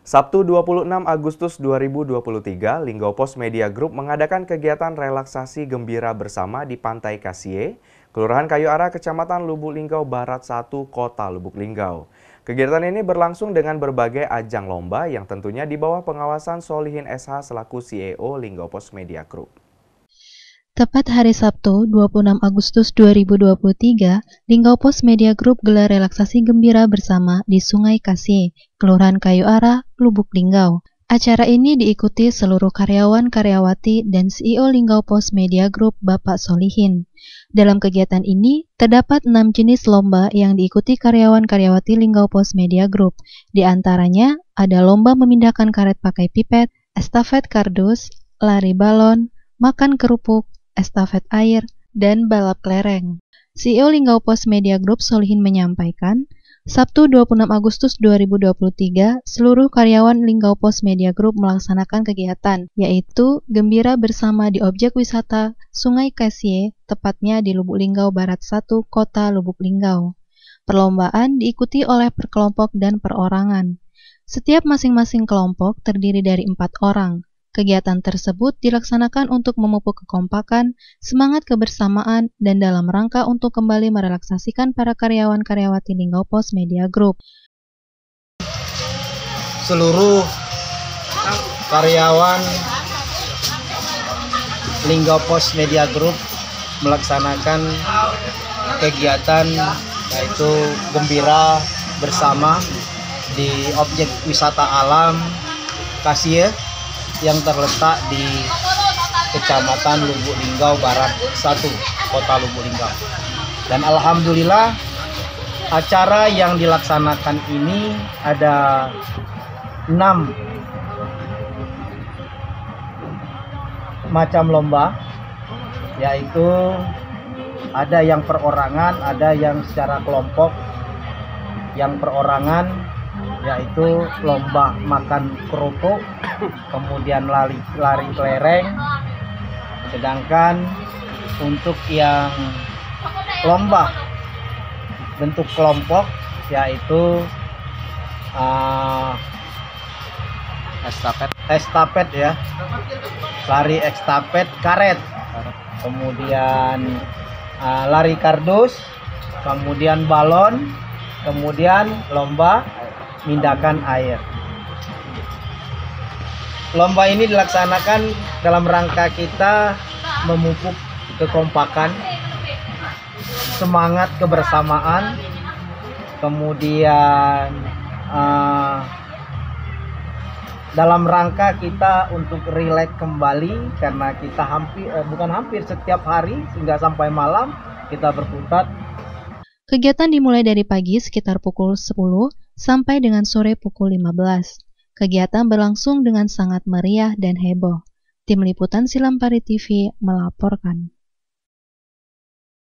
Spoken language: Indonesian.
Sabtu 26 Agustus 2023, Linggau Pos Media Group mengadakan kegiatan relaksasi gembira bersama di Pantai Kasie, Kelurahan Kayu Ara, Kecamatan Lubuk Linggau Barat 1, Kota Lubuk Linggau. Kegiatan ini berlangsung dengan berbagai ajang lomba yang tentunya di bawah pengawasan Solihin SH selaku CEO Linggau Pos Media Group. Tepat hari Sabtu, 26 Agustus 2023, Linggau Pos Media Group gelar relaksasi gembira bersama di Sungai Kasie, Kelurahan Kayu Ara, Lubuk Linggau. Acara ini diikuti seluruh karyawan-karyawati dan CEO Linggau Pos Media Group, Bapak Solihin. Dalam kegiatan ini, terdapat 6 jenis lomba yang diikuti karyawan-karyawati Linggau Pos Media Group. Di antaranya, ada lomba memindahkan karet pakai pipet, estafet kardus, lari balon, makan kerupuk, estafet air, dan balap kelereng. CEO Linggau Pos Media Group Solihin menyampaikan, Sabtu 26 Agustus 2023, seluruh karyawan Linggau Pos Media Group melaksanakan kegiatan, yaitu gembira bersama di objek wisata Sungai Kasie, tepatnya di Lubuk Linggau Barat 1, Kota Lubuk Linggau. Perlombaan diikuti oleh per kelompok dan perorangan. Setiap masing-masing kelompok terdiri dari 4 orang. Kegiatan tersebut dilaksanakan untuk memupuk kekompakan, semangat kebersamaan, dan dalam rangka untuk kembali merelaksasikan para karyawan-karyawati Linggau Pos Media Group. Seluruh karyawan Linggau Pos Media Group melaksanakan kegiatan yaitu gembira bersama di objek wisata alam Kasie yang terletak di Kecamatan Lubuk Linggau Barat 1, Kota Lubuk Linggau. Dan alhamdulillah acara yang dilaksanakan ini ada 6 macam lomba, yaitu ada yang perorangan, ada yang secara kelompok. Yang perorangan yaitu lomba makan kerupuk, kemudian lari kelereng. Sedangkan untuk yang lomba bentuk kelompok yaitu estafet ya, lari estafet karet, kemudian lari kardus, kemudian balon, kemudian lomba mindahkan air. Lomba ini dilaksanakan dalam rangka kita memupuk kekompakan, semangat kebersamaan, kemudian dalam rangka kita untuk rileks kembali karena kita hampir setiap hari hingga sampai malam kita berkutat. Kegiatan dimulai dari pagi sekitar pukul 10 sampai dengan sore pukul 15. Kegiatan berlangsung dengan sangat meriah dan heboh. Tim Liputan Silampari TV melaporkan.